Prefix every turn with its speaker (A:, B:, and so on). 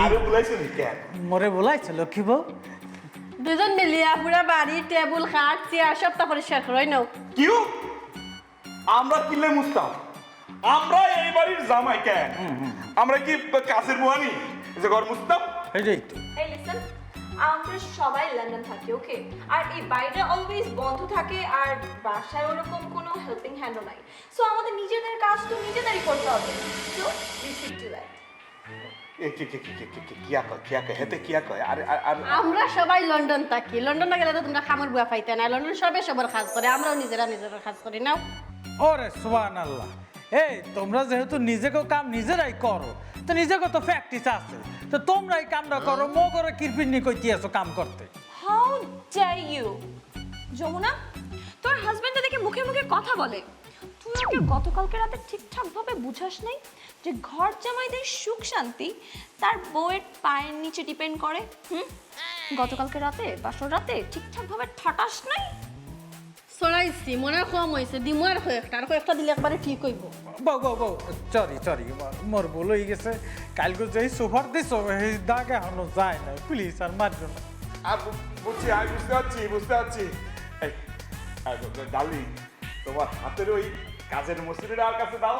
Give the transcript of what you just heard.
A: আরে বলাইছো নি কেন?
B: মরে বলাইছে লক্ষ্মী বউ।
C: দুজন মিলিয়া পুরা বাড়ি টেবিল খাট চেয়ার সবটা পরিষ্কার করে নাও।
A: কিউ আমরা কিলে মুস্তাম, আমরা এই বাড়ির জামাই কেন? আমরা কি কাছের বুয়ানি যে ঘর মুস্তাম?
B: এটাই তো।
D: এই লিসেন, আমরা সবাই লন্ডন থাকি, ওকে? আর এই বাড়িটা অলওয়েজ বন্ধ থাকে আর বাসায় ওরকম কোনো হেল্পিং হ্যান্ডও নাই। সো আমাদের নিজেদের কাজ তো নিজেদেরই করতে হবে। So we should do that.
A: কিয়া কয় হেতে কিয়া কয়? আর আর
C: আমরা সবাই লন্ডন থাকি, লন্ডন না গেলে তো তোমরা খামার বুয়া পাইতে না। লন্ডন সবাই সবার কাজ করে, আমরাও নিজেরা কাজ করি নাও।
B: ওরে সুবহানাল্লাহ। এই তোমরা যেহেতু নিজেকে কাম নিজেরাই করো, তো নিজেকে তো প্র্যাকটিস আছে, তো তোমরাই কামটা করো। মো করে কিরপিন্নি কইতে আছো কাম করতে।
D: How dare you? যমুনা, তোর হাজবেন্ড দেখে মুখে মুখে কথা বলে, তুই ওকে গতকালকে রাতে ঠিকঠাক ভাবে বুঝাস নাই যে ঘর জামাইদের সুখ শান্তি তার বউয়ের পায়ের নিচে ডিপেন্ড করে? গতকালকে রাতে বাসর রাতে ঠিকঠাক ভাবে ঠাটাস নাই।
C: সরাইছি মনে কম হয়েছে, দিমু আর কয়েকটা দিলে একবারে ঠিক হইব।
B: বউ বউ বউ সরি মোর ভুল হয়ে গেছে। কালকে যেই সোফার দিছো এই দাগ এখনো যায় না, প্লিজ আর মারছো না।
A: আর বুঝছি, আমি বুঝতে পারছি। এই ডার্লিং, তোমার হাতের ওই কাজের মসুরিটা আর কাছে দাও।